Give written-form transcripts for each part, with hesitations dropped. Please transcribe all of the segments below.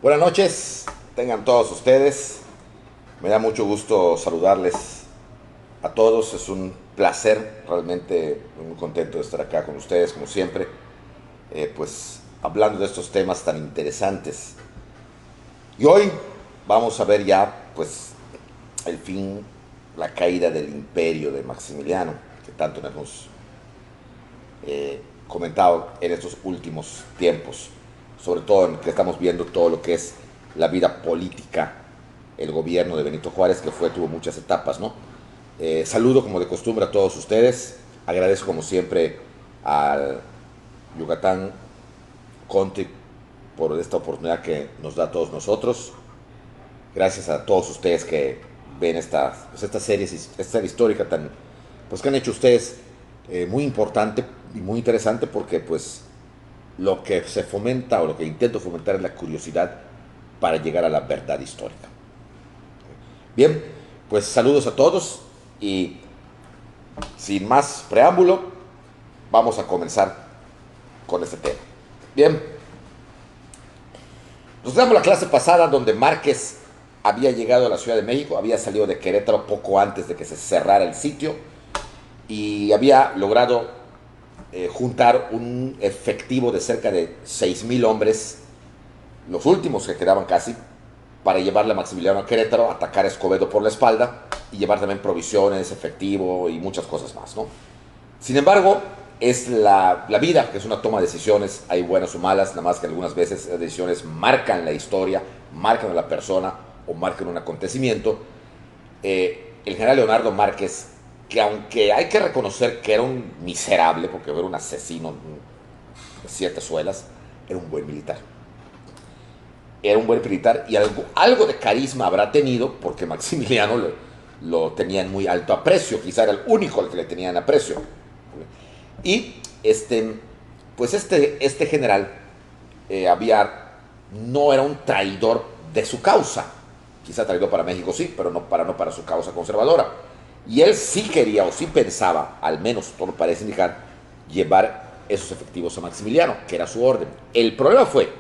Buenas noches, tengan todos ustedes. Me da mucho gusto saludarles a todos. Es un placer, realmente muy contento de estar acá con ustedes, como siempre, pues hablando de estos temas tan interesantes. Y hoy vamos a ver ya, pues, el fin, la caída del imperio de Maximiliano, que tanto nos hemos comentado en estos últimos tiempos, sobre todo en que estamos viendo todo lo que es la vida política, el gobierno de Benito Juárez, que tuvo muchas etapas, ¿no? Saludo como de costumbre a todos ustedes, agradezco como siempre al Yucatán Conti por esta oportunidad que nos da a todos nosotros, gracias a todos ustedes que ven esta serie histórica tan, pues que han hecho ustedes, muy importante y muy interesante, porque pues lo que se fomenta o lo que intento fomentar es la curiosidad para llegar a la verdad histórica. Bien, pues saludos a todos y sin más preámbulo, vamos a comenzar con este tema. Bien, nos damos la clase pasada donde Márquez había llegado a la Ciudad de México, había salido de Querétaro poco antes de que se cerrara el sitio y había logrado juntar un efectivo de cerca de 6,000 hombres, los últimos que quedaban casi, para llevarle a Maximiliano a Querétaro, atacar a Escobedo por la espalda y llevar también provisiones, efectivo y muchas cosas más, ¿no? Sin embargo, es la vida, que es una toma de decisiones, hay buenas o malas, nada más que algunas veces las decisiones marcan la historia, marcan a la persona o marcan un acontecimiento. El general Leonardo Márquez, que aunque hay que reconocer que era un miserable, porque era un asesino de 7 suelas, era un buen militar. Era un buen militar y algo de carisma habrá tenido, porque Maximiliano lo tenía en muy alto aprecio, quizá era el único al que le tenían aprecio. Y pues este general no era un traidor de su causa, quizá traidor para México sí, pero no para su causa conservadora. Y él sí quería o sí pensaba, al menos todo parece indicar, llevar esos efectivos a Maximiliano, que era su orden. El problema fue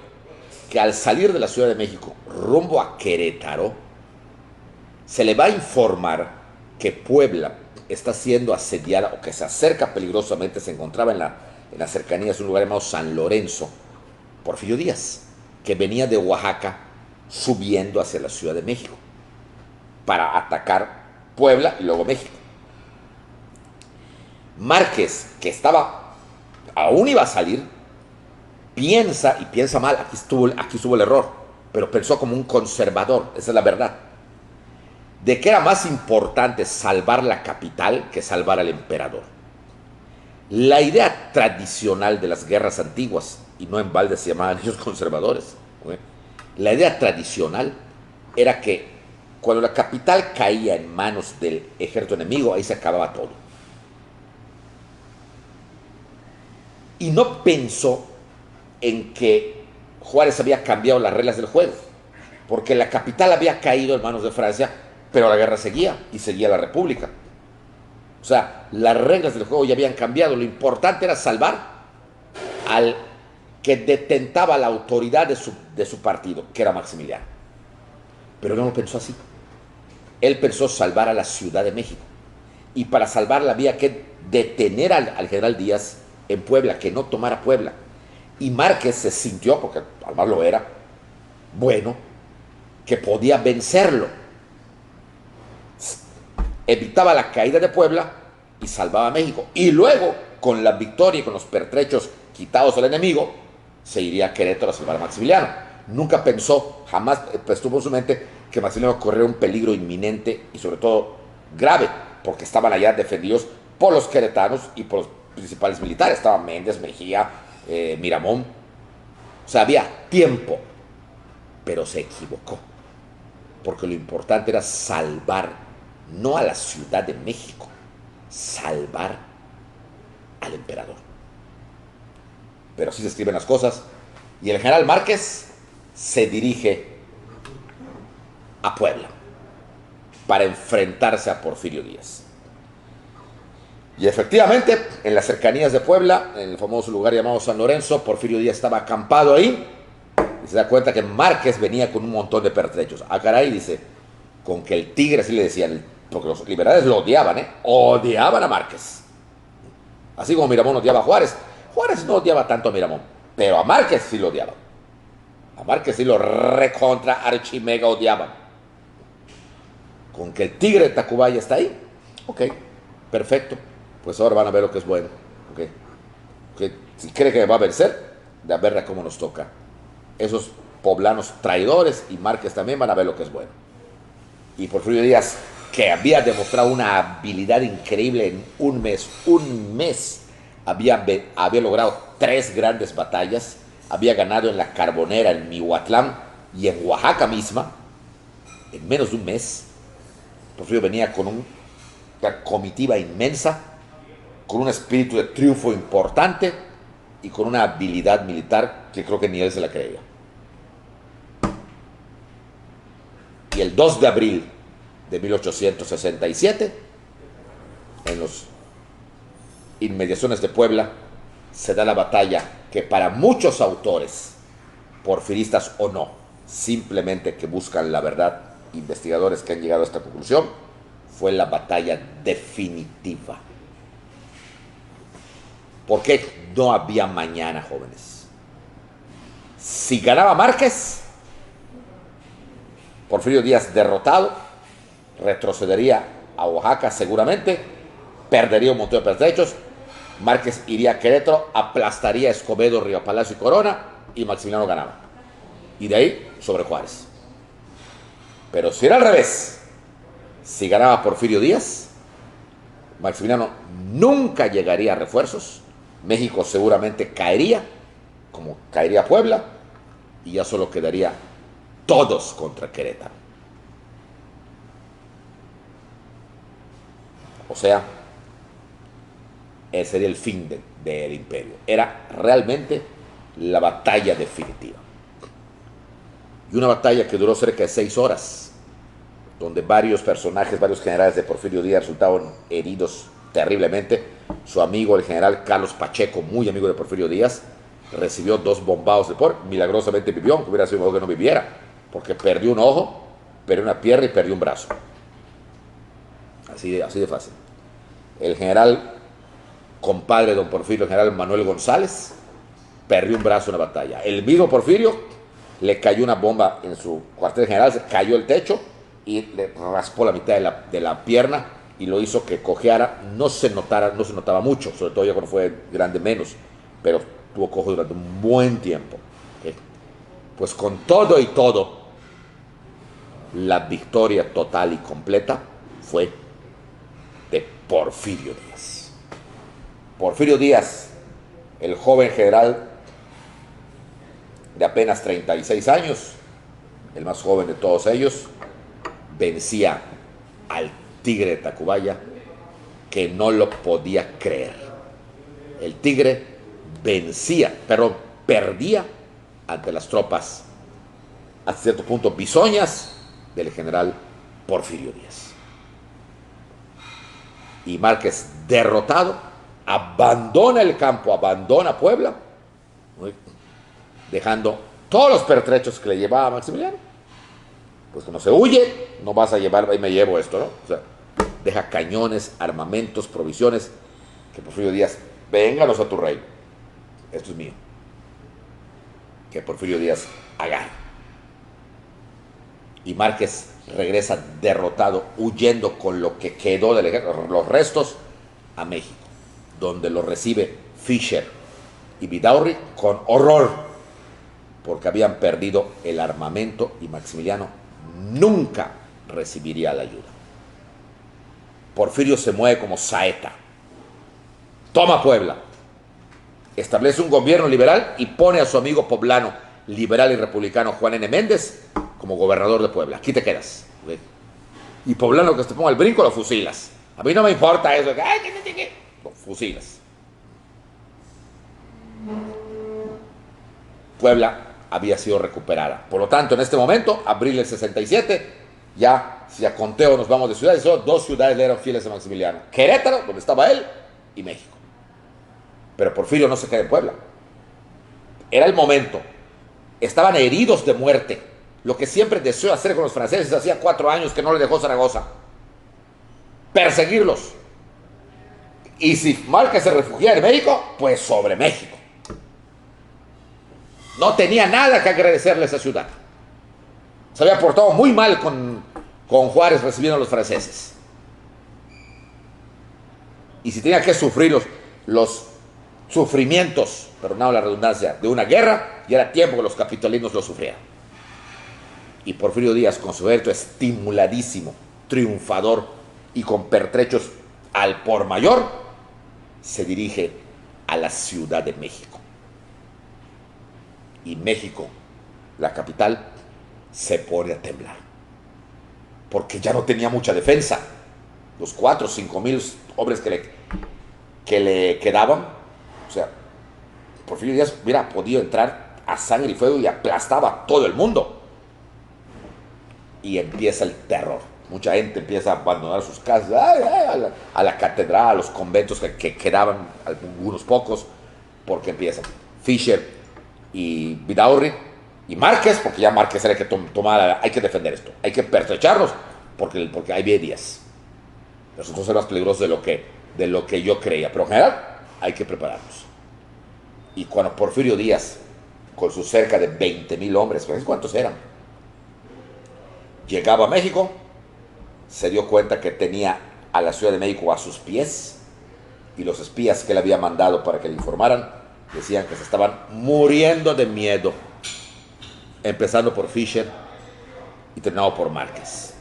que al salir de la Ciudad de México rumbo a Querétaro, se le va a informar que Puebla está siendo asediada o que se acerca peligrosamente, se encontraba en las cercanías de un lugar llamado San Lorenzo, Porfirio Díaz, que venía de Oaxaca subiendo hacia la Ciudad de México para atacar Puebla y luego México. Márquez, que aún iba a salir, piensa, y piensa mal, aquí estuvo el error, pero pensó como un conservador, esa es la verdad, de que era más importante salvar la capital que salvar al emperador. La idea tradicional de las guerras antiguas, y no en balde se llamaban ellos conservadores, ¿eh? La idea tradicional era que cuando la capital caía en manos del ejército enemigo, ahí se acababa todo. Y no pensó en que Juárez había cambiado las reglas del juego, porque la capital había caído en manos de Francia, pero la guerra seguía y seguía la república. O sea, las reglas del juego ya habían cambiado, lo importante era salvar al que detentaba la autoridad de su partido, que era Maximiliano. Pero no lo pensó así. Él pensó salvar a la Ciudad de México, y para salvarla había que detener al general Díaz en Puebla, que no tomara Puebla. Y Márquez se sintió, porque además lo era, bueno, que podía vencerlo. Evitaba la caída de Puebla y salvaba a México. Y luego, con la victoria y con los pertrechos quitados al enemigo, se iría a Querétaro a salvar a Maximiliano. Nunca pensó, jamás estuvo en su mente que Maximiliano corría un peligro inminente y sobre todo grave, porque estaban allá defendidos por los queretanos y por los principales militares. Estaban Méndez, Mejía, Miramón. O sea, había tiempo, pero se equivocó, porque lo importante era salvar no a la Ciudad de México, salvar al emperador. Pero así se escriben las cosas. Y el general Márquez se dirige a Puebla para enfrentarse a Porfirio Díaz. Y efectivamente, en las cercanías de Puebla, en el famoso lugar llamado San Lorenzo, Porfirio Díaz estaba acampado ahí, Y se da cuenta que Márquez venía con un montón de pertrechos. Ah, caray, dice, con que el Tigre, así le decían, porque los liberales lo odiaban, ¿eh? Odiaban a Márquez. Así como Miramón odiaba a Juárez. Juárez no odiaba tanto a Miramón, pero a Márquez sí lo odiaba. A Márquez sí lo recontra archimega odiaban. Con que el Tigre de Tacubaya está ahí, ok, perfecto. Pues ahora van a ver lo que es bueno. Okay. Que si cree que va a vencer, de ver cómo nos toca. Esos poblanos traidores y Márquez también van a ver lo que es bueno. Y Porfirio Díaz, que había demostrado una habilidad increíble en un mes, había logrado 3 grandes batallas, había ganado en la Carbonera, en Mihuatlán y en Oaxaca misma, en menos de un mes. Porfirio venía con una comitiva inmensa, con un espíritu de triunfo importante y con una habilidad militar que creo que ni él se la creía. Y el 2 de abril de 1867, en los inmediaciones de Puebla, se da la batalla que para muchos autores, porfiristas o no, simplemente que buscan la verdad, investigadores que han llegado a esta conclusión, fue la batalla definitiva. Porque no había mañana, jóvenes. Si ganaba Márquez, Porfirio Díaz derrotado, retrocedería a Oaxaca seguramente, perdería un montón de pertrechos, Márquez iría a Querétaro, aplastaría a Escobedo, Río Palacio y Corona, y Maximiliano ganaba. Y de ahí sobre Juárez. Pero si era al revés, si ganaba Porfirio Díaz, Maximiliano nunca llegaría a refuerzos, México seguramente caería, como caería Puebla, y ya solo quedaría todos contra Querétaro. O sea, ese sería el fin del imperio. Era realmente la batalla definitiva. Y una batalla que duró cerca de 6 horas, donde varios personajes, varios generales de Porfirio Díaz resultaron heridos terriblemente. Su amigo, el general Carlos Pacheco, muy amigo de Porfirio Díaz, recibió 2 bombados de por, milagrosamente vivió, aunque hubiera sido mejor que no viviera, porque perdió un ojo, perdió una pierna y perdió un brazo. Así de fácil. El general, compadre de don Porfirio, el general Manuel González, perdió un brazo en la batalla. El mismo Porfirio le cayó una bomba en su cuartel general, se cayó el techo y le raspó la mitad de la pierna y lo hizo que cojeara. No se notaba mucho, sobre todo ya cuando fue grande menos, pero tuvo cojo durante un buen tiempo. ¿Okay? Pues con todo y todo, la victoria total y completa fue de Porfirio Díaz. Porfirio Díaz, el joven general de apenas 36 años, el más joven de todos ellos, vencía al Tigre de Tacubaya, que no lo podía creer. El Tigre perdía ante las tropas, hasta cierto punto bisoñas, del general Porfirio Díaz. Y Márquez, derrotado, abandona el campo, abandona Puebla, dejando todos los pertrechos que le llevaba a Maximiliano. Pues como se huye, no vas a llevar, y me llevo esto, ¿no? O sea, deja cañones, armamentos, provisiones, que Porfirio Díaz, vénganos a tu reino, esto es mío. Que Porfirio Díaz agarra. Y Márquez regresa derrotado, huyendo con lo que quedó del ejército, los restos, a México, donde lo recibe Fisher y Vidaurri con horror, porque habían perdido el armamento y Maximiliano nunca recibiría la ayuda. Porfirio se mueve como saeta, toma Puebla, establece un gobierno liberal y pone a su amigo poblano, liberal y republicano Juan N. Méndez, como gobernador de Puebla. Aquí te quedas. ¿Okay? Y poblano que te ponga el brinco, lo fusilas. A mí no me importa eso. Lo fusilas. Puebla había sido recuperada. Por lo tanto, en este momento, abril del 67, ya, si a conteo nos vamos de ciudades, solo 2 ciudades le eran fieles a Maximiliano. Querétaro, donde estaba él, y México. Pero Porfirio no se queda en Puebla. Era el momento estaban heridos de muerte. Lo que siempre deseó hacer con los franceses hacía 4 años que no le dejó Zaragoza. Perseguirlos. Y si Márquez se refugiaba en México, pues sobre México. No tenía nada que agradecerle a esa ciudad. Se había portado muy mal con Juárez recibiendo a los franceses. Y si tenía que sufrir los sufrimientos, perdonad la redundancia, de una guerra, ya era tiempo que los capitalinos lo sufrieran. Y Porfirio Díaz, con su ejército estimuladísimo, triunfador y con pertrechos al por mayor, se dirige a la Ciudad de México. Y México, la capital, se pone a temblar. Porque ya no tenía mucha defensa. Los 4 o 5 mil hombres que le quedaban, o sea, Porfirio Díaz hubiera podido entrar a sangre y fuego y aplastaba a todo el mundo. Y empieza el terror. Mucha gente empieza a abandonar sus casas, a la catedral, a los conventos que quedaban, algunos pocos, porque empiezan Fisher y Vidaurri y Márquez, porque ya Márquez era el que tomara, hay que defender esto, hay que pertrecharnos, porque hay Díaz. Nosotros somos más peligrosos de lo que yo creía, pero en general hay que prepararnos. Y cuando Porfirio Díaz, con sus cerca de 20,000 hombres, ¿cuántos eran?, llegaba a México, se dio cuenta que tenía a la Ciudad de México a sus pies, y los espías que él había mandado para que le informaran decían que se estaban muriendo de miedo, empezando por Fisher y terminado por Márquez.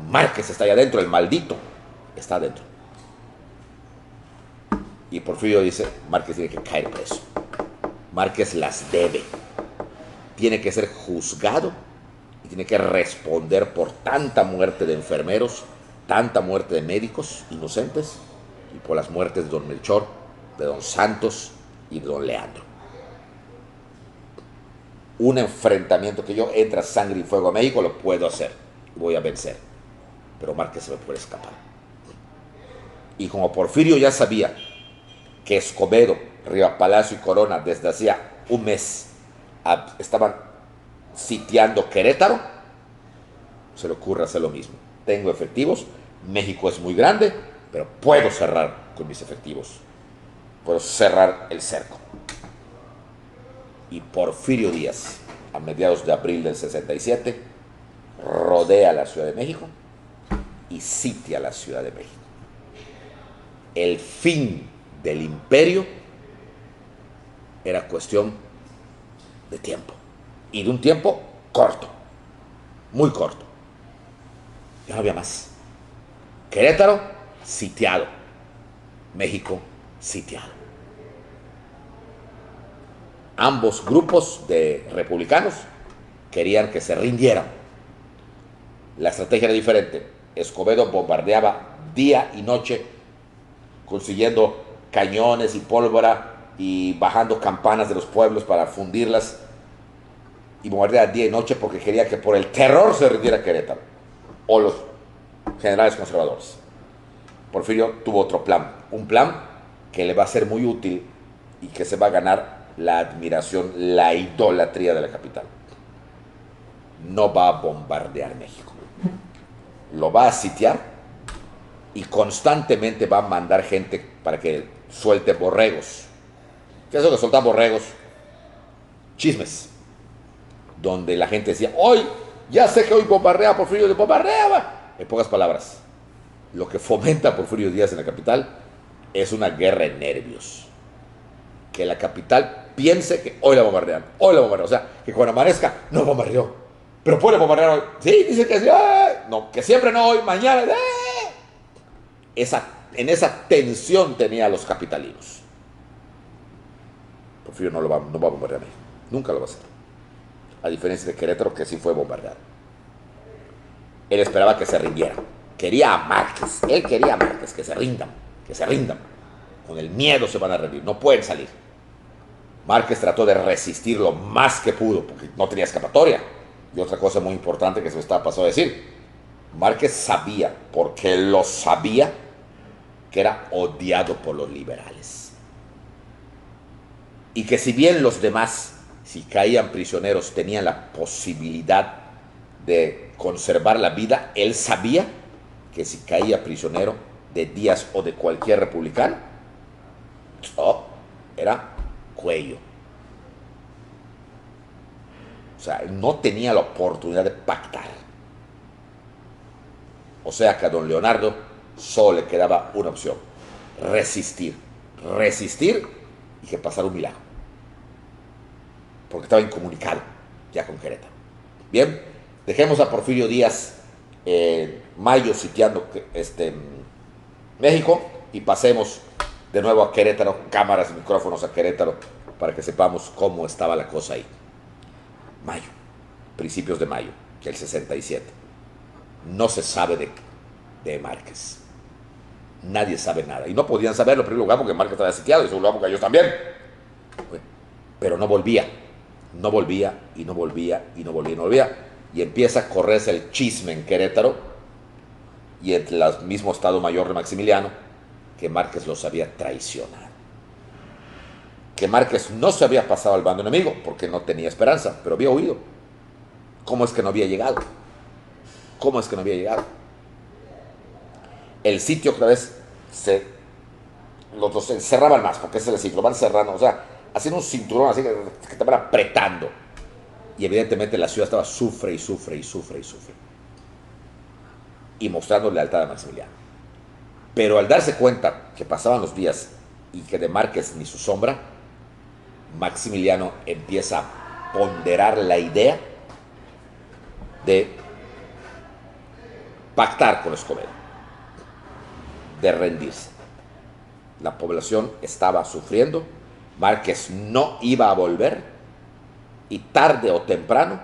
Márquez está allá adentro, el maldito está adentro. Y Porfirio dice, Márquez tiene que caer preso. Márquez las debe. Tiene que ser juzgado y tiene que responder por tanta muerte de enfermeros, tanta muerte de médicos inocentes y por las muertes de don Melchor, de don Santos y de don Leandro. Un enfrentamiento que yo entre a sangre y fuego a México lo puedo hacer, voy a vencer, pero Márquez se me puede escapar. Y como Porfirio ya sabía que Escobedo, Rivapalacio y Corona desde hacía un mes estaban sitiando Querétaro, se le ocurre hacer lo mismo. Tengo efectivos, México es muy grande, pero puedo cerrar con mis efectivos, puedo cerrar el cerco. Y Porfirio Díaz, a mediados de abril del 67, rodea la Ciudad de México y sitia la Ciudad de México. El fin del imperio era cuestión de tiempo, y de un tiempo corto, muy corto. Ya no había más. Querétaro sitiado, México sitiado. Ambos grupos de republicanos querían que se rindieran. La estrategia era diferente. Escobedo bombardeaba día y noche, consiguiendo cañones y pólvora y bajando campanas de los pueblos para fundirlas, y bombardeaba día y noche porque quería que por el terror se rindiera Querétaro o los generales conservadores. Porfirio tuvo otro plan, un plan que le va a ser muy útil y que se va a ganar la admiración, la idolatría de la capital. No va a bombardear México, lo va a sitiar y constantemente va a mandar gente para que suelte borregos. ¿Qué es lo que soltar borregos? Chismes, donde la gente decía, hoy, ya sé que hoy bombardea Porfirio, bombardeaba. En pocas palabras, lo que fomenta Porfirio Díaz en la capital es una guerra de nervios. Que la capital piense que hoy la bombardean, o sea, que cuando amanezca, no bombardeó, pero puede bombardear hoy. Sí, dice que sí, no, que siempre no, hoy, mañana. En esa tensión tenía a los capitalinos. Porfirio no va a bombardear México, nunca lo va a hacer. A diferencia de Querétaro, que sí fue bombardeado. Él esperaba que se rindieran. Quería a Márquez, él quería a Márquez, que se rindan. Con el miedo se van a rendir, no pueden salir. Márquez trató de resistir lo más que pudo, porque no tenía escapatoria. Y otra cosa muy importante que se me estaba pasando a decir, Márquez sabía, porque lo sabía, que era odiado por los liberales. y que si bien los demás, si caían prisioneros, tenían la posibilidad de conservar la vida, él sabía que si caía prisionero de Díaz o de cualquier republicano, era cuello. O sea, no tenía la oportunidad de pactar. O sea que a don Leonardo solo le quedaba una opción: resistir. Resistir y que pasara un milagro. Porque estaba incomunicado ya con Querétaro. Bien, dejemos a Porfirio Díaz en mayo sitiando México y pasemos de nuevo a Querétaro, cámaras, micrófonos a Querétaro, para que sepamos cómo estaba la cosa ahí. Mayo, principios de mayo del 67. No se sabe de Márquez. Nadie sabe nada. Y no podían saberlo, en primer lugar, porque Márquez estaba sitiado, y en segundo lugar, porque ellos también. Pero no volvía. No volvía, y no volvía, y no volvía, y no volvía. Y empieza a correrse el chisme en Querétaro y en el mismo Estado Mayor de Maximiliano, que Márquez los había traicionado. Que Márquez no se había pasado al bando enemigo, porque no tenía esperanza, pero había huido. ¿Cómo es que no había llegado? ¿Cómo es que no había llegado? El sitio otra vez los dos se encerraban más, porque ese es el sitio, lo van cerrando, o sea, haciendo un cinturón así que te van apretando. Y evidentemente la ciudad estaba sufre y sufre y sufre y sufre. Y mostrando lealtad a Maximiliano. Pero al darse cuenta que pasaban los días y que de Márquez ni su sombra, Maximiliano empieza a ponderar la idea de pactar con Escobedo, de rendirse. La población estaba sufriendo, Márquez no iba a volver y tarde o temprano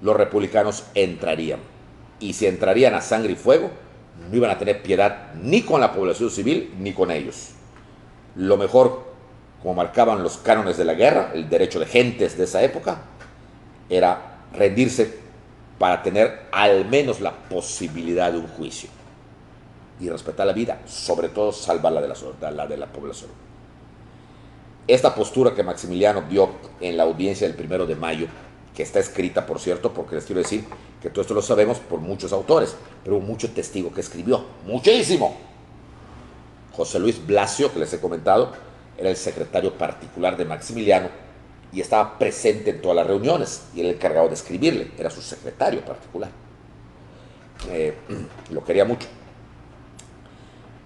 los republicanos entrarían. Y si entrarían a sangre y fuego, no iban a tener piedad ni con la población civil ni con ellos. Lo mejor, como marcaban los cánones de la guerra, el derecho de gentes de esa época, era rendirse para tener al menos la posibilidad de un juicio y respetar la vida, sobre todo salvar la de la población. Esta postura que Maximiliano dio en la audiencia del 1 de mayo, que está escrita, por cierto, porque les quiero decir que todo esto lo sabemos por muchos autores, pero hubo mucho testigo que escribió, muchísimo. José Luis Blasio, que les he comentado, era el secretario particular de Maximiliano y estaba presente en todas las reuniones, y él el encargado de escribirle, era su secretario particular. Lo quería mucho.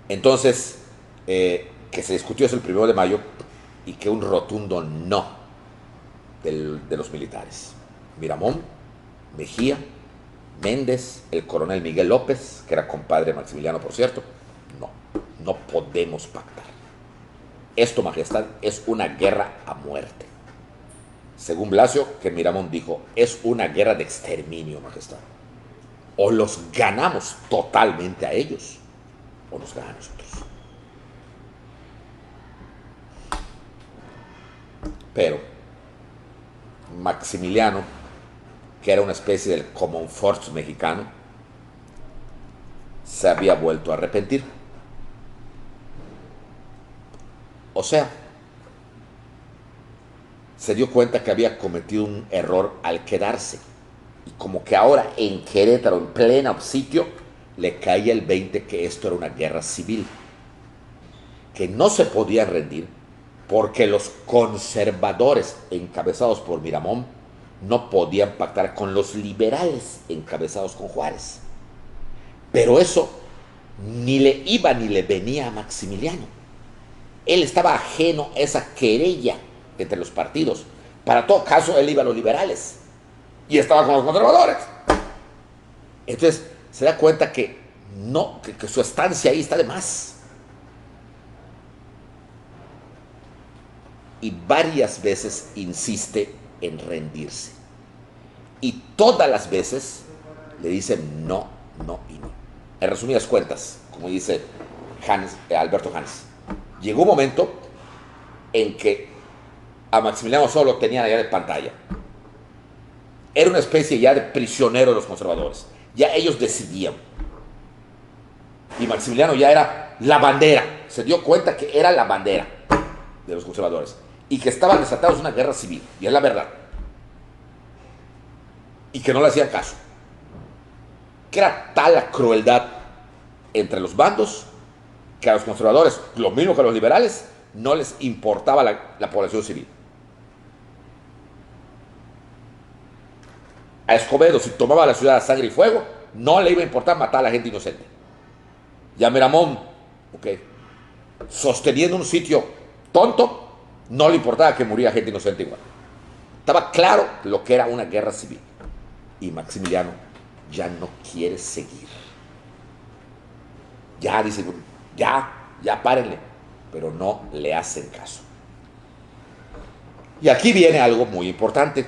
Entonces, que se discutió eso el 1 de mayo y que un rotundo no de los militares. Miramón, Mejía, Méndez, el coronel Miguel López, que era compadre de Maximiliano, por cierto, no podemos pactar. Esto, Majestad, es una guerra a muerte. Según Blasio, que Miramón dijo, es una guerra de exterminio, Majestad. O los ganamos totalmente a ellos, o nos ganan a nosotros. Pero Maximiliano, que era una especie del Comonfort mexicano, se había vuelto a arrepentir. O sea, se dio cuenta que había cometido un error al quedarse. Y como que ahora en Querétaro, en plena obsequio, le caía el 20 que esto era una guerra civil. Que no se podían rendir porque los conservadores encabezados por Miramón no podían pactar con los liberales encabezados con Juárez. Pero eso ni le iba ni le venía a Maximiliano. Él estaba ajeno a esa querella entre los partidos. Para todo caso, él iba a los liberales y estaba con los conservadores. Entonces se da cuenta que su estancia ahí está de más. Y varias veces insiste en rendirse. Y todas las veces le dicen no, no y no. En resumidas cuentas, como dice Alberto Hans, llegó un momento en que a Maximiliano solo lo tenían allá de pantalla. Era una especie ya de prisionero de los conservadores. Ya ellos decidían. Y Maximiliano ya era la bandera. Se dio cuenta que era la bandera de los conservadores. y que estaban desatados una guerra civil, y es la verdad, y que no le hacían caso, que era tal la crueldad entre los bandos que a los conservadores, lo mismo que a los liberales, no les importaba la población civil. A Escobedo, si tomaba la ciudad a sangre y fuego, no le iba a importar matar a la gente inocente. Y a Miramón, okay, sosteniendo un sitio tonto, no le importaba que muriera gente inocente igual. Estaba claro lo que era una guerra civil. Y Maximiliano ya no quiere seguir. Ya dice, ya párenle, pero no le hacen caso. Y aquí viene algo muy importante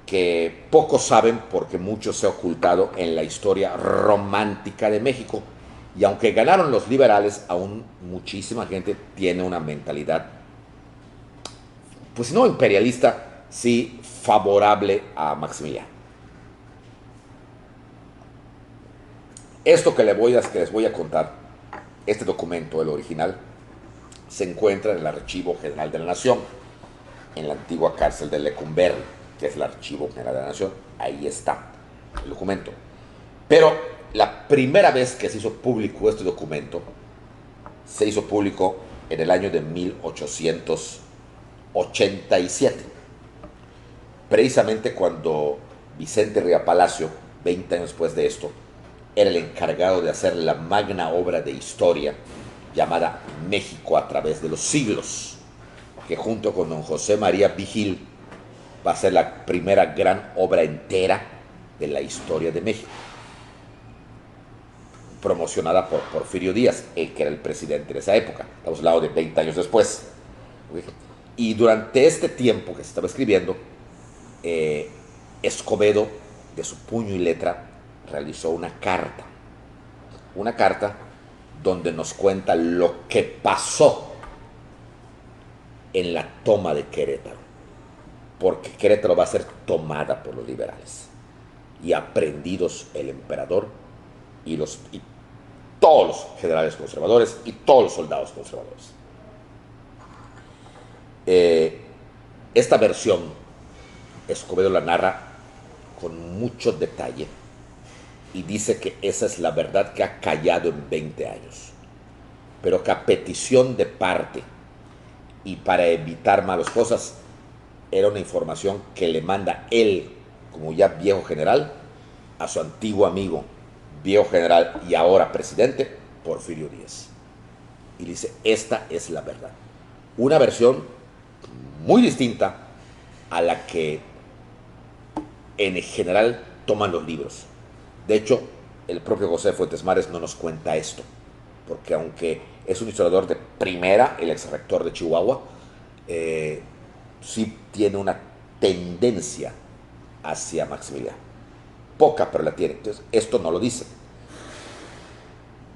que pocos saben porque mucho se ha ocultado en la historia romántica de México. Y aunque ganaron los liberales, aún muchísima gente tiene una mentalidad, pues no imperialista, sí favorable a Maximiliano. Esto que les voy a contar, este documento, el original, se encuentra en el Archivo General de la Nación, en la antigua cárcel de Lecumberri, que es el Archivo General de la Nación. Ahí está el documento. Pero la primera vez que se hizo público este documento, se hizo público en el año de 1887, precisamente cuando Vicente Ría Palacio, 20 años después de esto, era el encargado de hacer la magna obra de historia llamada México a través de los siglos, que junto con don José María Vigil va a ser la primera gran obra entera de la historia de México, promocionada por Porfirio Díaz, que era el presidente de esa época. Estamos hablando de 20 años después. Y durante este tiempo que se estaba escribiendo, Escobedo, de su puño y letra, realizó una carta donde nos cuenta lo que pasó en la toma de Querétaro, porque Querétaro va a ser tomada por los liberales y aprendidos el emperador y todos los generales conservadores y todos los soldados conservadores. Esta versión Escobedo la narra con mucho detalle y dice que esa es la verdad que ha callado en 20 años, pero que a petición de parte y para evitar malas cosas, era una información que le manda él, como ya viejo general, a su antiguo amigo, viejo general y ahora presidente, Porfirio Díaz. Y dice, esta es la verdad. Una versión muy distinta a la que en general toman los libros. De hecho, el propio José Fuentes Mares no nos cuenta esto, porque aunque es un historiador de primera, el ex rector de Chihuahua, sí tiene una tendencia hacia Maximiliano. Poca, pero la tiene. Entonces, esto no lo dice.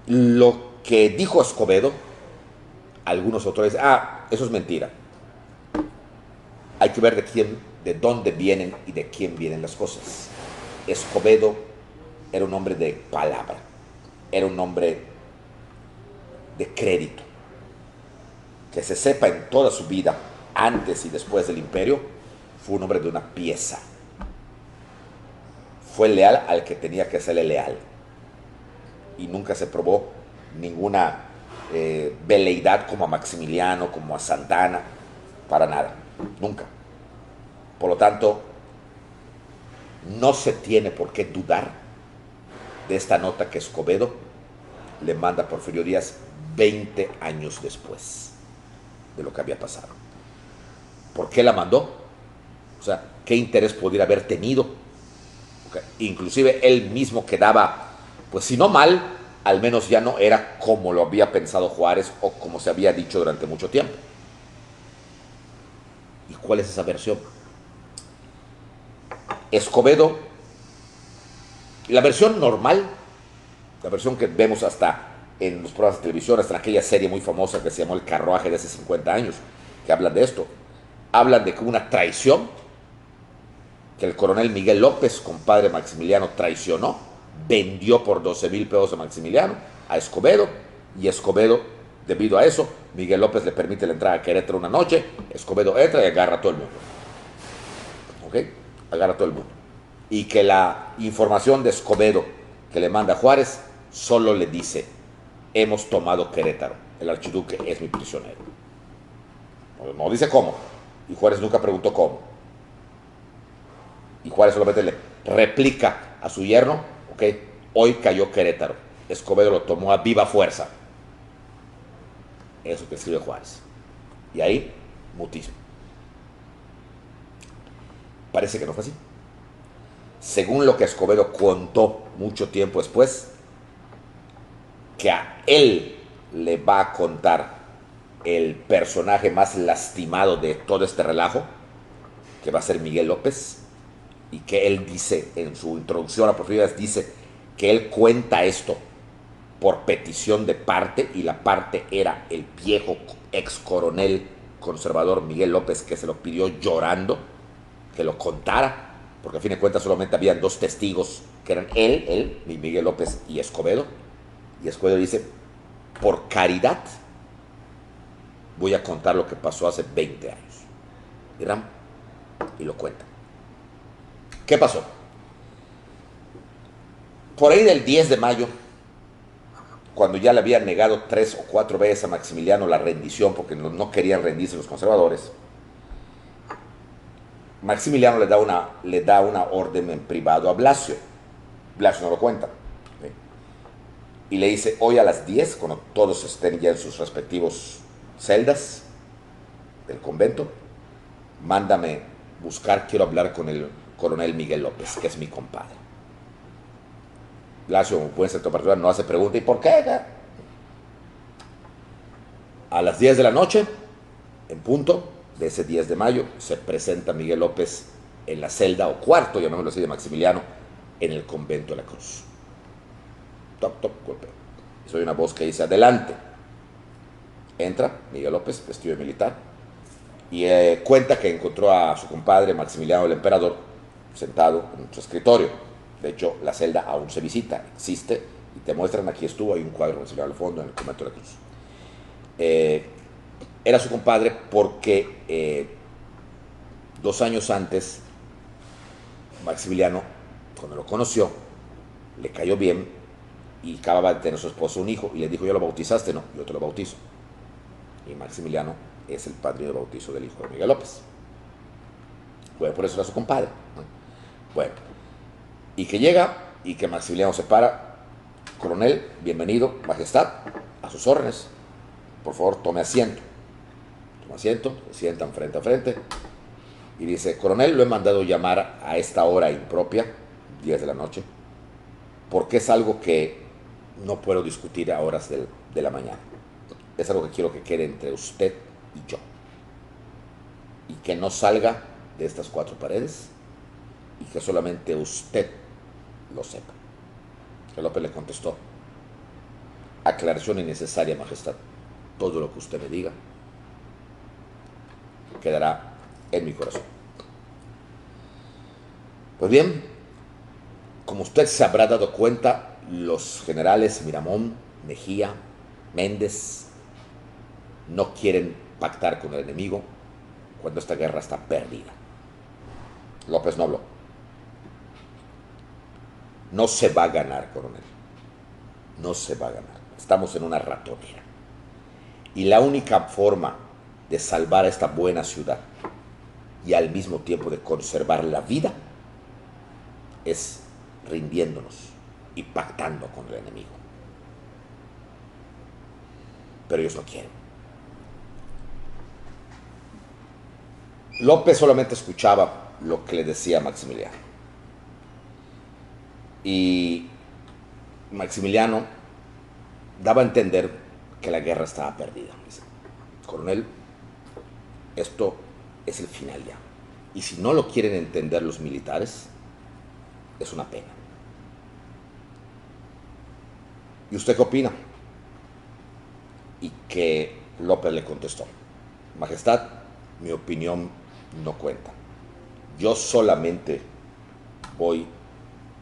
Lo que dijo Escobedo, algunos autores dicen, eso es mentira. Hay que ver de dónde vienen y de quién vienen las cosas. Escobedo era un hombre de palabra, era un hombre de crédito. Que se sepa en toda su vida, antes y después del imperio, fue un hombre de una pieza. Fue leal al que tenía que serle leal. Y nunca se probó ninguna veleidad como a Maximiliano, como a Santana, para nada, nunca. Por lo tanto, no se tiene por qué dudar de esta nota que Escobedo le manda a Porfirio Díaz 20 años después de lo que había pasado. ¿Por qué la mandó? O sea, ¿qué interés pudiera haber tenido? Inclusive él mismo quedaba, pues si no mal, al menos ya no era como lo había pensado Juárez o como se había dicho durante mucho tiempo. ¿Y cuál es esa versión? Escobedo, la versión normal, la versión que vemos hasta en los programas de televisión, hasta en aquella serie muy famosa que se llamó El Carruaje de hace 50 años, que hablan de esto, hablan de que una traición, que el coronel Miguel López, compadre Maximiliano, traicionó, vendió por 12,000 pesos a Maximiliano, a Escobedo, y Escobedo Debido a eso, Miguel López le permite la entrada a Querétaro una noche, Escobedo entra y agarra a todo el mundo. ¿Ok? Agarra a todo el mundo. Y que la información de Escobedo que le manda a Juárez solo le dice: hemos tomado Querétaro, el archiduque es mi prisionero. No dice cómo, y Juárez nunca preguntó cómo. Y Juárez solamente le replica a su yerno: ok, hoy cayó Querétaro, Escobedo lo tomó a viva fuerza. Eso que escribe Juárez. Y ahí, mutismo. Parece que no fue así. Según lo que Escobedo contó mucho tiempo después, que a él le va a contar el personaje más lastimado de todo este relajo, que va a ser Miguel López, y que él dice en su introducción a Porfirias, dice que él cuenta esto por petición de parte, y la parte era el viejo ex coronel conservador Miguel López, que se lo pidió llorando que lo contara, porque a fin de cuentas solamente habían dos testigos, que eran él, Miguel López y Escobedo. Y Escobedo dice: por caridad voy a contar lo que pasó hace 20 años. Y lo cuenta. ¿Qué pasó? Por ahí del 10 de mayo, cuando ya le habían negado 3 o 4 veces a Maximiliano la rendición, porque no querían rendirse los conservadores, Maximiliano le da una orden en privado a Blasio. Blasio no lo cuenta. ¿Sí? Y le dice: hoy a las 10, cuando todos estén ya en sus respectivos celdas del convento, mándame buscar, quiero hablar con el coronel Miguel López, que es mi compadre. Blasio, como buen sector particular, no hace pregunta: ¿y por qué? A las 10 de la noche, en punto de ese 10 de mayo, se presenta Miguel López en la celda o cuarto, llamémoslo así, de Maximiliano, en el convento de la Cruz. Toc, toc, golpeo. Y soy una voz que dice: adelante. Entra Miguel López, vestido de militar, y cuenta que encontró a su compadre Maximiliano el Emperador sentado en su escritorio. De hecho, la celda aún se visita, existe, y te muestran: aquí estuvo, hay un cuadro de Maximiliano al fondo en el convento de la Cruz. Era su compadre porque 2 años antes, Maximiliano, cuando lo conoció, le cayó bien y acababa de tener su esposo un hijo, y le dijo: ¿ya lo bautizaste? No, yo te lo bautizo. Y Maximiliano es el padrino de bautizo del hijo de Miguel López. Bueno, por eso era su compadre. Bueno, y que llega y que Maximiliano se para: coronel, bienvenido, majestad, a sus órdenes, por favor tome asiento. Toma asiento, se sientan frente a frente, y dice: coronel, lo he mandado llamar a esta hora impropia, 10 de la noche, porque es algo que no puedo discutir a horas de la mañana. Es algo que quiero que quede entre usted y yo, y que no salga de estas 4 paredes, y que solamente usted lo sepa. Que López le contestó: aclaración innecesaria, majestad. Todo lo que usted me diga quedará en mi corazón. Pues bien, como usted se habrá dado cuenta, los generales Miramón, Mejía, Méndez no quieren pactar con el enemigo cuando esta guerra está perdida. López no habló. No se va a ganar, coronel. No se va a ganar. Estamos en una ratonera. Y la única forma de salvar a esta buena ciudad y al mismo tiempo de conservar la vida es rindiéndonos y pactando con el enemigo. Pero ellos no quieren. López solamente escuchaba lo que le decía Maximiliano. Y Maximiliano daba a entender que la guerra estaba perdida. Dice: coronel, esto es el final ya. Y si no lo quieren entender los militares, es una pena. ¿Y usted qué opina? Y que López le contestó: majestad, mi opinión no cuenta. Yo solamente voy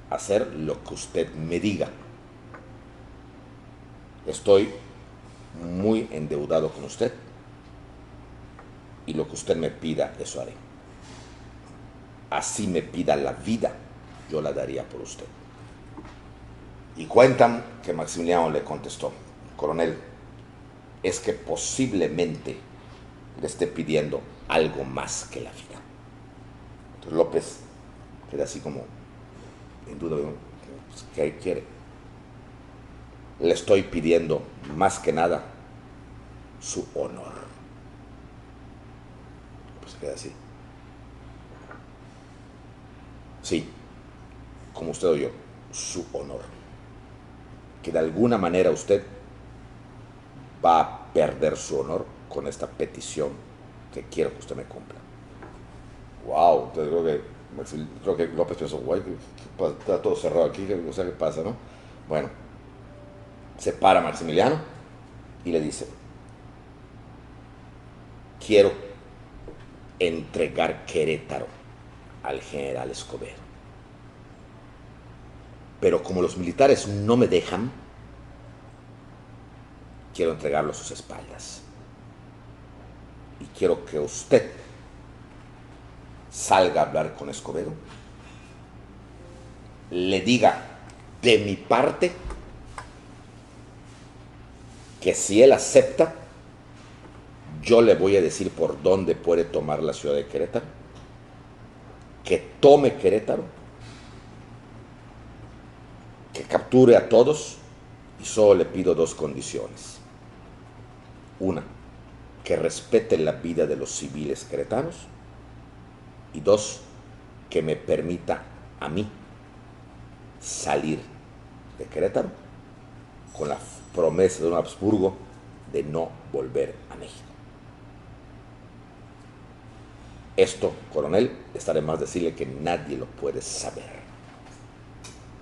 a hacer lo que usted me diga. Estoy muy endeudado con usted y lo que usted me pida, eso haré. Así me pida la vida, yo la daría por usted. Y cuentan que Maximiliano le contestó: coronel, es que posiblemente le esté pidiendo algo más que la vida. Entonces López queda así como en duda, pues, ¿qué quiere? Le estoy pidiendo más que nada su honor. Pues queda así. Sí, como usted oyó, su honor. Que de alguna manera usted va a perder su honor con esta petición que quiero que usted me cumpla. Wow, entonces creo que López pensó, guay, está todo cerrado aquí, o sea, ¿qué pasa, no? Bueno, se para Maximiliano y le dice: quiero entregar Querétaro al general Escobedo, pero como los militares no me dejan, quiero entregarlo a sus espaldas. Y quiero que usted salga a hablar con Escobedo, le diga de mi parte que si él acepta, yo le voy a decir por dónde puede tomar la ciudad de Querétaro, que tome Querétaro, que capture a todos, y solo le pido dos condiciones. Una, que respete la vida de los civiles queretanos, y dos, que me permita a mí salir de Querétaro con la promesa de don Habsburgo de no volver a México. Esto, coronel, estaré más decirle que nadie lo puede saber.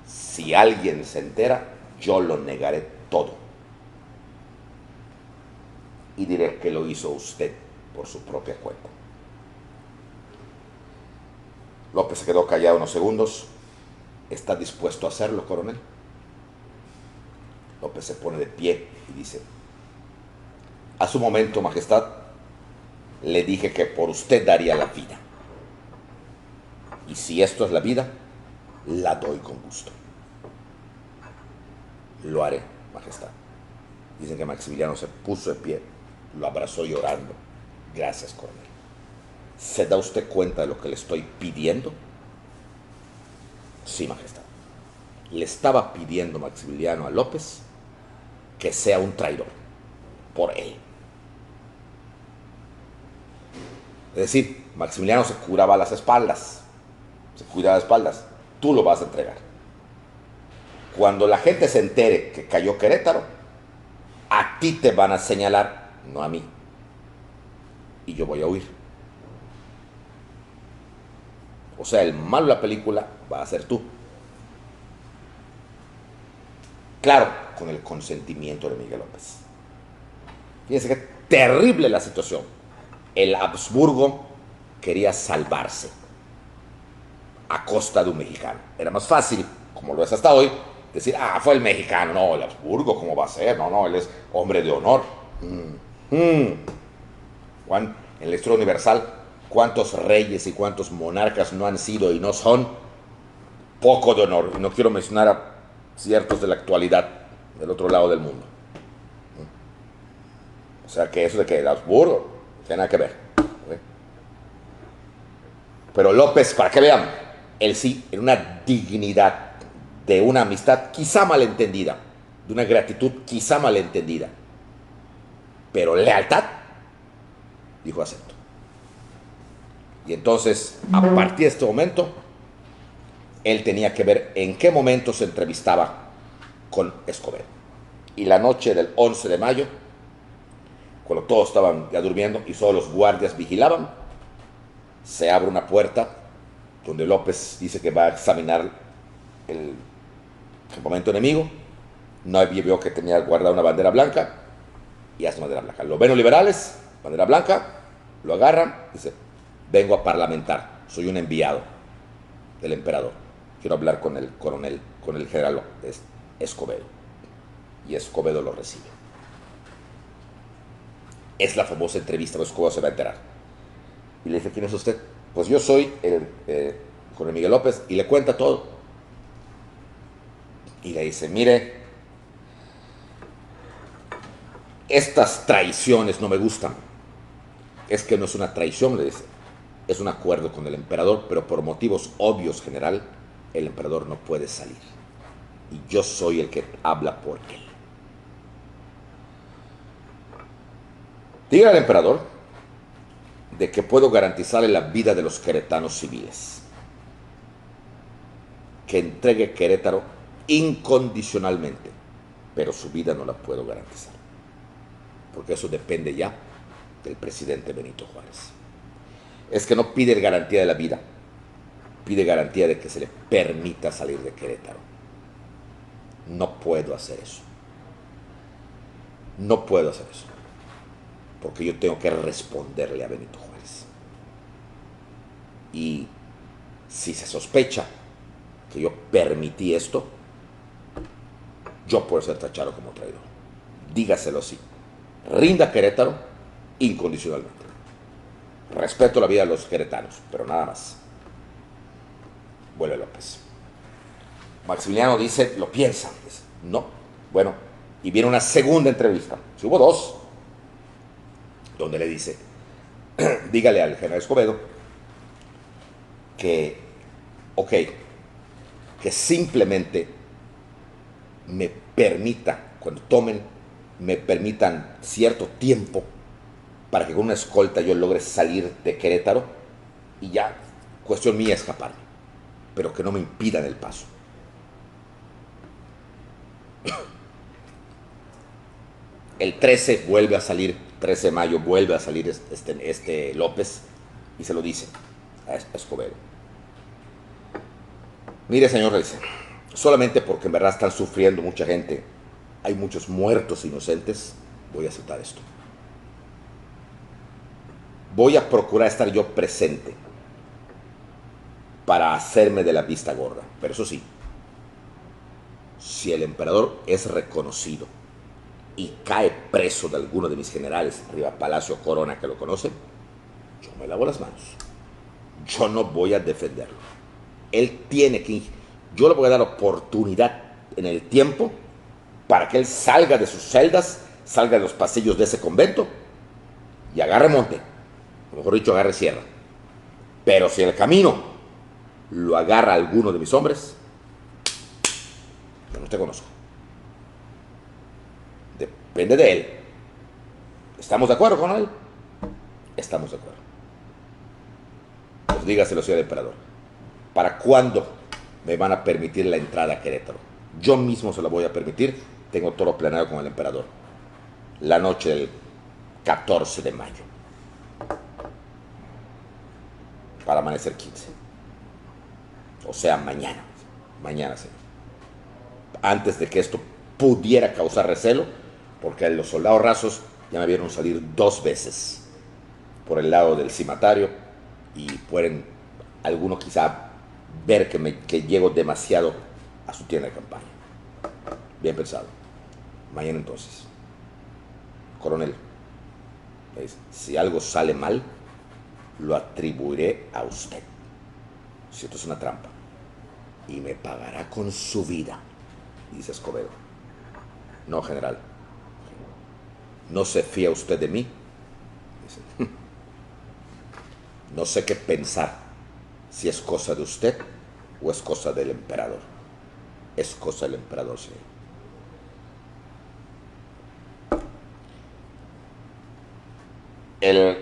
Si alguien se entera, yo lo negaré todo. Y diré que lo hizo usted por su propia cuenta. López se quedó callado unos segundos. ¿Está dispuesto a hacerlo, coronel? López se pone de pie y dice: a su momento, majestad, le dije que por usted daría la vida. Y si esto es la vida, la doy con gusto. Lo haré, majestad. Dicen que Maximiliano se puso de pie, lo abrazó llorando. Gracias, coronel. ¿Se da usted cuenta de lo que le estoy pidiendo? Sí, majestad. Le estaba pidiendo Maximiliano a López que sea un traidor por él. Es decir, Maximiliano se curaba las espaldas. Se cuidaba las espaldas. Tú lo vas a entregar. Cuando la gente se entere que cayó Querétaro, a ti te van a señalar, no a mí. Y yo voy a huir. O sea, el malo de la película va a ser tú. Claro, con el consentimiento de Miguel López. Fíjense qué terrible la situación. El Habsburgo quería salvarse a costa de un mexicano. Era más fácil, como lo es hasta hoy, decir: fue el mexicano. No, el Habsburgo, ¿cómo va a ser? No, él es hombre de honor. Juan, en la historia universal, ¿cuántos reyes y cuántos monarcas no han sido y no son poco de honor? Y no quiero mencionar a ciertos de la actualidad del otro lado del mundo. O sea, que eso de que el Habsburgo no tiene nada que ver. Pero López, para que vean, él sí, en una dignidad, de una amistad quizá malentendida, de una gratitud quizá malentendida, pero lealtad, dijo: acepto. Y entonces, a partir de este momento, él tenía que ver en qué momento se entrevistaba con Escobedo. Y la noche del 11 de mayo, cuando todos estaban ya durmiendo y solo los guardias vigilaban, se abre una puerta donde López dice que va a examinar el campamento enemigo. No vio que tenía guardada una bandera blanca y hace bandera blanca. Lo ven los liberales, bandera blanca, lo agarran, dice: vengo a parlamentar, soy un enviado del emperador, quiero hablar con el coronel, con el general Escobedo. Y Escobedo lo recibe. Es la famosa entrevista, pues cómo se va a enterar. Y le dice, ¿quién es usted? Pues yo soy Jorge Miguel López, y le cuenta todo. Y le dice, mire, estas traiciones no me gustan. Es que no es una traición, le dice. Es un acuerdo con el emperador, pero por motivos obvios, general, el emperador no puede salir. Y yo soy el que habla por él. Diga al emperador de que puedo garantizarle la vida de los queretanos civiles. Que entregue Querétaro incondicionalmente, pero su vida no la puedo garantizar. Porque eso depende ya del presidente Benito Juárez. Es que no pide garantía de la vida, pide garantía de que se le permita salir de Querétaro. No puedo hacer eso. No puedo hacer eso. Porque yo tengo que responderle a Benito Juárez. Y si se sospecha que yo permití esto, yo puedo ser tachado como traidor. Dígaselo así. Rinda Querétaro incondicionalmente. Respeto la vida de los queretanos, pero nada más. Vuelve López. Maximiliano dice, lo piensa. Dice, no. Bueno, y viene una segunda entrevista. Si hubo dos, donde le dice, dígale al general Escobedo que, ok, que simplemente me permita, cuando tomen, me permitan cierto tiempo para que con una escolta yo logre salir de Querétaro y ya, cuestión mía escaparme, pero que no me impidan el paso. El 13 vuelve a salir, 13 de mayo vuelve a salir este López y se lo dice a Escobedo. Mire, señor, dice, solamente porque en verdad están sufriendo mucha gente, hay muchos muertos inocentes, voy a aceptar esto. Voy a procurar estar yo presente para hacerme de la vista gorda. Pero eso sí, si el emperador es reconocido y cae preso de alguno de mis generales, arriba Palacio Corona, que lo conocen, yo me lavo las manos. Yo no voy a defenderlo. Él tiene que, yo le voy a dar oportunidad en el tiempo para que él salga de sus celdas, salga de los pasillos de ese convento y agarre monte. Mejor dicho, agarre sierra. Pero si en el camino lo agarra alguno de mis hombres, yo no te conozco. Depende de él. ¿Estamos de acuerdo con él? Estamos de acuerdo. Pues dígaselo, señor emperador. ¿Para cuándo me van a permitir la entrada a Querétaro? Yo mismo se la voy a permitir. Tengo todo planeado con el emperador. La noche del 14 de mayo. Para amanecer 15. O sea, mañana. Mañana, señor. Antes de que esto pudiera causar recelo, porque los soldados rasos ya me vieron salir 2 veces por el lado del cimatario y pueden alguno quizá ver que llego demasiado a su tienda de campaña. Bien pensado. Mañana entonces, coronel, si algo sale mal, lo atribuiré a usted. Si esto es una trampa, y me pagará con su vida, dice Escobedo. No, general, ¿no se fía usted de mí? Dice, no sé qué pensar, si es cosa de usted o es cosa del emperador. Es cosa del emperador, señor. El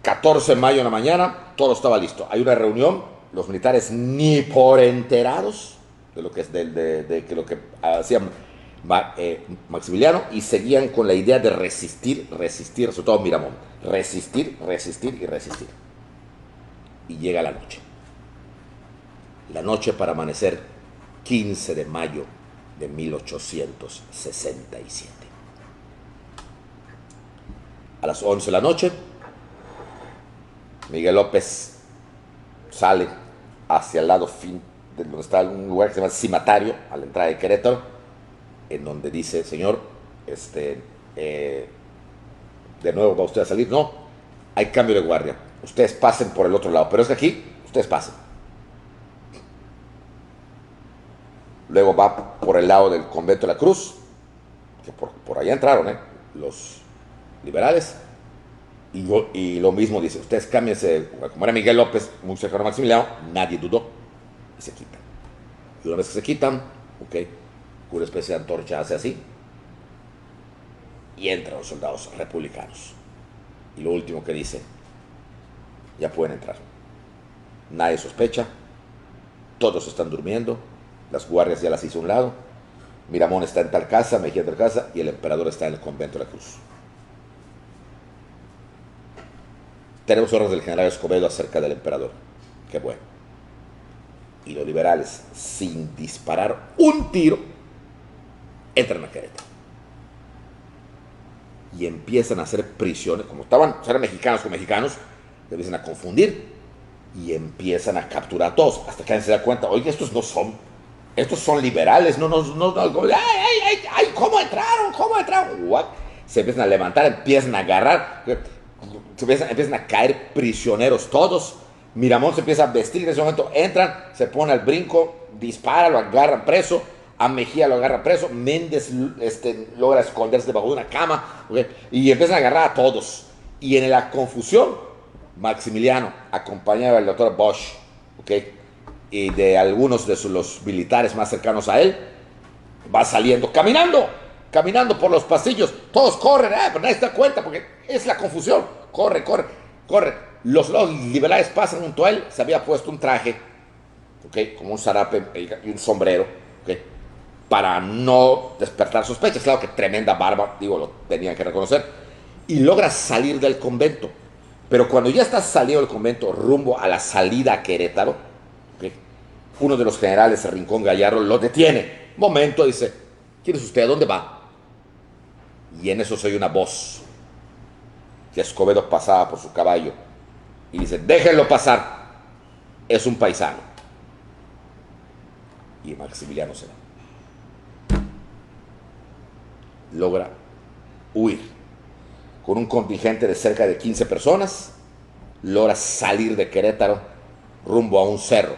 14 de mayo en la mañana, todo estaba listo. Hay una reunión, los militares ni por enterados de lo que es de lo que hacía Maximiliano, y seguían con la idea de resistir, sobre todo Miramón, resistir y resistir. Y llega la noche para amanecer 15 de mayo de 1867. A las 11 de la noche, Miguel López sale hacia el lado fin de donde está un lugar que se llama Cimatario, a la entrada de Querétaro, en donde dice, señor, de nuevo va usted a salir. No, hay cambio de guardia. Ustedes pasen por el otro lado. Pero es que aquí, ustedes pasen. Luego va por el lado del convento de la Cruz, que por allá entraron los liberales. Y lo mismo dice, ustedes cámbiense, como era Miguel López, muy cercano a Maximiliano, nadie dudó y se quitan. Y una vez que se quitan, ok, una especie de antorcha hace así y entran los soldados republicanos. Y lo último que dice, ya pueden entrar. Nadie sospecha, todos están durmiendo, las guardias ya las hizo a un lado, Miramón está en tal casa, Mejía en tal casa y el emperador está en el convento de la Cruz. Tenemos órdenes del general Escobedo acerca del emperador. Qué bueno. Y los liberales, sin disparar un tiro, entran a Querétaro. Y empiezan a hacer prisiones, como eran mexicanos con mexicanos, se empiezan a confundir y empiezan a capturar a todos. Hasta que alguien se da cuenta, oye, estos son liberales, no, ay, ¿cómo entraron? ¿Cómo entraron? What? Se empiezan a levantar, empiezan a agarrar, empiezan a caer prisioneros todos. Miramón se empieza a vestir, en ese momento entran, se pone al brinco, dispara, lo agarran preso, a Mejía lo agarra preso, Méndez logra esconderse debajo de una cama, ¿okay? Y empiezan a agarrar a todos. Y en la confusión, Maximiliano, acompañado del doctor Bosch, ¿okay? Y de algunos de los militares más cercanos a él, va saliendo, caminando por los pasillos, todos corren, pero nadie se da cuenta porque es la confusión, corre. Los liberales pasan junto a él, se había puesto un traje, ¿okay? Como un zarape y un sombrero, ¿okay? Para no despertar sospechas. Claro que tremenda barba, lo tenían que reconocer, y logra salir del convento. Pero cuando ya está saliendo del convento rumbo a la salida a Querétaro, ¿okay? Uno de los generales, Rincón Gallardo, lo detiene. Momento, dice, ¿quién es usted? ¿A dónde va? Y en eso se oye una voz que Escobedo pasaba por su caballo y dice, déjenlo pasar, es un paisano. Y Maximiliano se va. Logra huir con un contingente de cerca de 15 personas, logra salir de Querétaro rumbo a un cerro,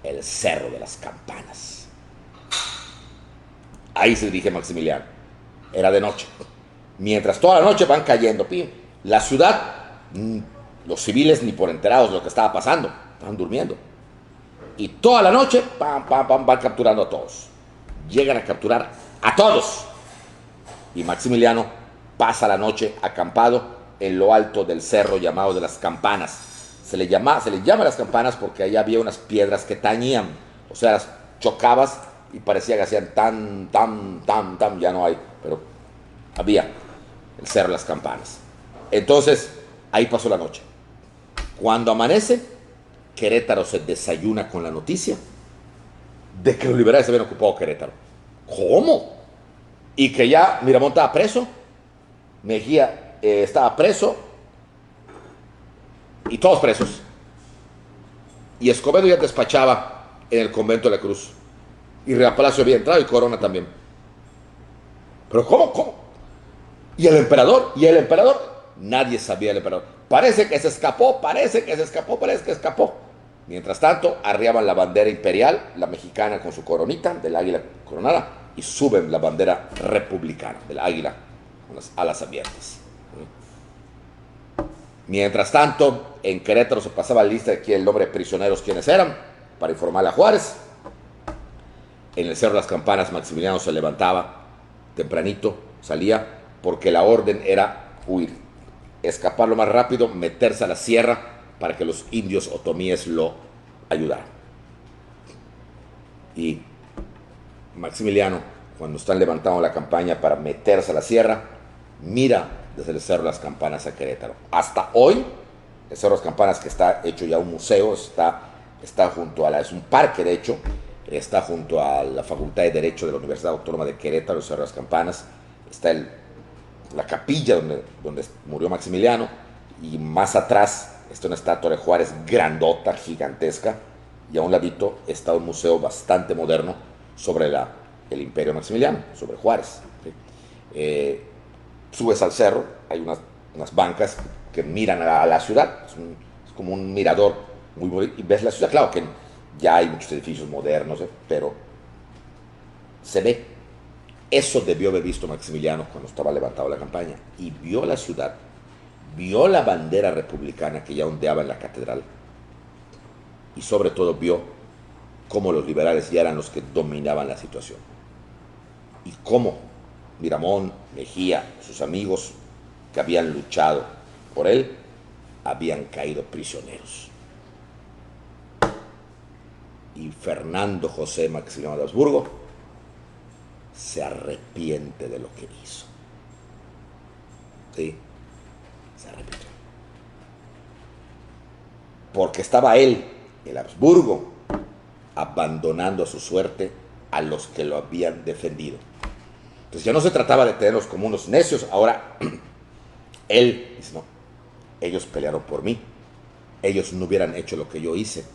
el Cerro de las Campanas. Ahí se dirige Maximiliano. Era de noche. Mientras toda la noche van cayendo, la ciudad, los civiles ni por enterados de lo que estaba pasando, estaban durmiendo. Y toda la noche, van capturando a todos. Llegan a capturar a todos. Y Maximiliano pasa la noche acampado en lo alto del cerro llamado de las Campanas. Se le llama las Campanas porque ahí había unas piedras que tañían. O sea, las chocabas y parecía que hacían tan, ya no hay, pero había el Cerro de las Campanas. Entonces, ahí pasó la noche. Cuando amanece, Querétaro se desayuna con la noticia de que los liberales se habían ocupado Querétaro. ¿Cómo? Y que ya Miramón estaba preso, Mejía estaba preso, y todos presos. Y Escobedo ya despachaba en el convento de la Cruz. Y Real Palacio había entrado y Corona también. Pero ¿cómo? ¿Y el emperador? Nadie sabía el emperador. Parece que se escapó. Mientras tanto, arriaban la bandera imperial, la mexicana con su coronita del águila coronada, y suben la bandera republicana del águila con las alas abiertas. Mientras tanto, en Querétaro se pasaba la lista de el nombre de prisioneros quiénes eran, para informarle a Juárez. En el Cerro de las Campanas, Maximiliano se levantaba tempranito, salía, porque la orden era huir, escapar lo más rápido, meterse a la sierra para que los indios otomíes lo ayudaran. Y Maximiliano, cuando están levantando la campaña para meterse a la sierra, mira desde el Cerro de las Campanas a Querétaro. Hasta hoy, el Cerro de las Campanas, que está hecho ya un museo, está junto a es un parque, de hecho, está junto a la Facultad de Derecho de la Universidad Autónoma de Querétaro, el Cerro de las Campanas, está la capilla donde murió Maximiliano, y más atrás está una estatua de Juárez grandota, gigantesca, y a un ladito está un museo bastante moderno sobre el imperio Maximiliano, sobre Juárez. subes al cerro, hay unas bancas que miran a la ciudad, es como un mirador muy bonito, y ves la ciudad. Claro que ya hay muchos edificios modernos, pero se ve. Eso debió haber visto Maximiliano cuando estaba levantado la campaña, y vio la ciudad, vio la bandera republicana que ya ondeaba en la catedral, y sobre todo vio cómo los liberales ya eran los que dominaban la situación, y cómo Miramón, Mejía, sus amigos que habían luchado por él, habían caído prisioneros. Y Fernando José Maximiliano de Habsburgo se arrepiente de lo que hizo. Sí, se arrepintió. Porque estaba él, el Habsburgo, abandonando a su suerte a los que lo habían defendido. Entonces ya no se trataba de tenerlos como unos necios, ahora él dice, no, ellos pelearon por mí, ellos no hubieran hecho lo que yo hice.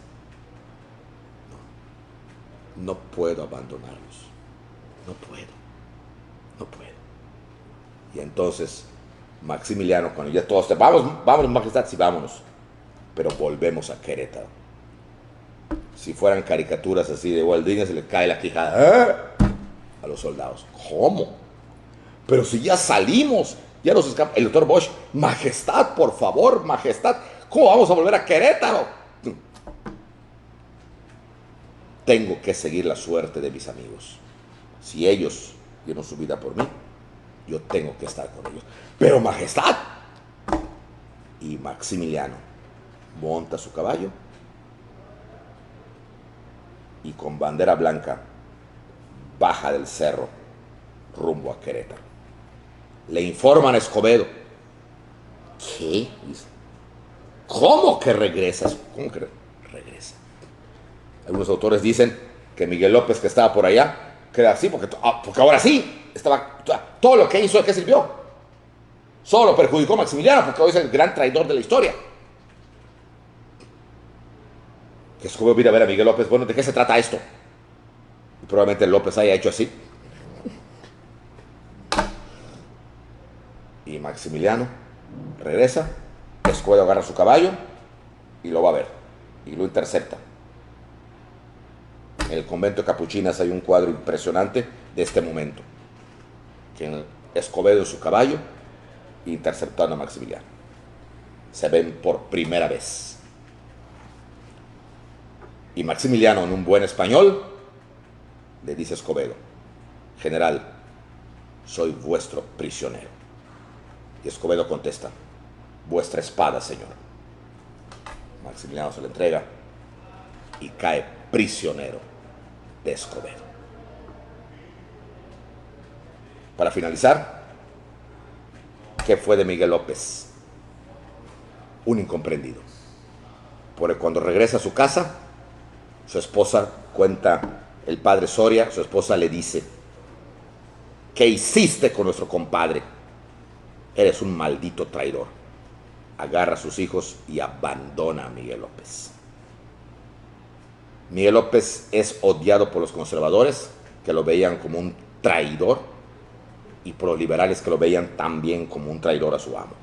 No, no puedo abandonarlos, no puedo. Y entonces Maximiliano, cuando ya todos, vámonos majestad, sí, vámonos, pero volvemos a Querétaro. Si fueran caricaturas así de Walt Disney, se le cae la quijada a los soldados. ¿Cómo? Pero si ya salimos, ya nos escapamos. El doctor Bosch, majestad, por favor, majestad, ¿cómo vamos a volver a Querétaro? Tengo que seguir la suerte de mis amigos. Si ellos dieron su vida por mí, yo tengo que estar con ellos. Pero majestad. Y Maximiliano monta su caballo y con bandera blanca baja del cerro rumbo a Querétaro. Le informan a Escobedo. ¿Qué? ¿Cómo que regresas? ¿Cómo que regresa? Algunos autores dicen que Miguel López, que estaba por allá, queda así porque ahora sí, todo lo que hizo, ¿de qué sirvió? Solo perjudicó a Maximiliano porque hoy es el gran traidor de la historia. Que Escobedo viene a ver a Miguel López, bueno, ¿de qué se trata esto? Y probablemente López haya hecho así. Y Maximiliano regresa, Escobedo agarra su caballo y lo va a ver, y lo intercepta. En el convento de Capuchinas hay un cuadro impresionante de este momento, que Escobedo en su caballo interceptando a Maximiliano. Se ven por primera vez. Y Maximiliano, en un buen español, le dice a Escobedo: general, soy vuestro prisionero. Y Escobedo contesta: vuestra espada, señor. Maximiliano se le entrega y cae prisionero de Escobedo. Para finalizar, ¿qué fue de Miguel López? Un incomprendido. Porque cuando regresa a su casa, su esposa, cuenta el padre Soria, su esposa le dice: ¿qué hiciste con nuestro compadre? Eres un maldito traidor. Agarra a sus hijos y abandona a Miguel López. Miguel López es odiado por los conservadores, que lo veían como un traidor, y por los liberales, que lo veían también como un traidor a su amo.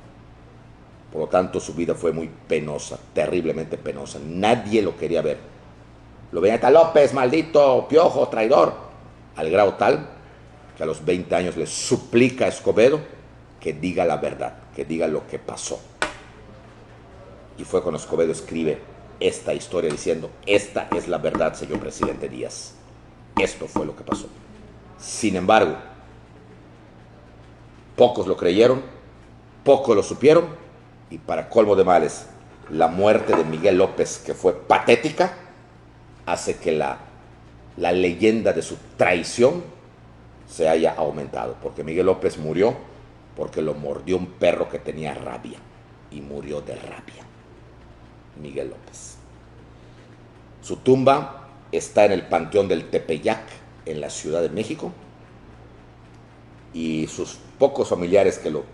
Por lo tanto, su vida fue muy penosa, terriblemente penosa. Nadie lo quería ver. Lo veían: a López, maldito, piojo, traidor. Al grado tal que a los 20 años le suplica a Escobedo que diga la verdad, que diga lo que pasó. Y fue cuando Escobedo escribe esta historia diciendo: esta es la verdad, señor presidente Díaz. Esto fue lo que pasó. Sin embargo, pocos lo creyeron, pocos lo supieron, y para colmo de males, la muerte de Miguel López, que fue patética, hace que la leyenda de su traición se haya aumentado, porque Miguel López murió porque lo mordió un perro que tenía rabia, y murió de rabia. Miguel López. Su tumba está en el Panteón del Tepeyac, en la Ciudad de México, y sus pocos familiares que lo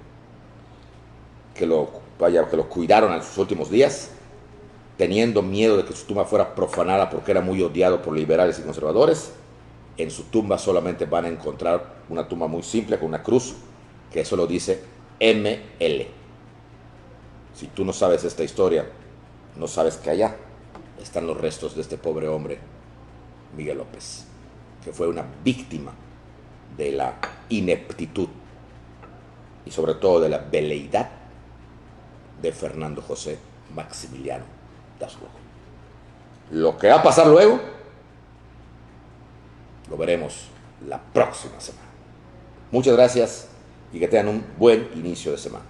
cuidaron en sus últimos días, teniendo miedo de que su tumba fuera profanada porque era muy odiado por liberales y conservadores, en su tumba solamente van a encontrar una tumba muy simple con una cruz que eso lo dice ML. Si tú no sabes esta historia, no sabes que allá están los restos de este pobre hombre, Miguel López, que fue una víctima de la ineptitud y sobre todo de la veleidad de Fernando José Maximiliano de Habsburgo. Lo que va a pasar luego, lo veremos la próxima semana. Muchas gracias y que tengan un buen inicio de semana.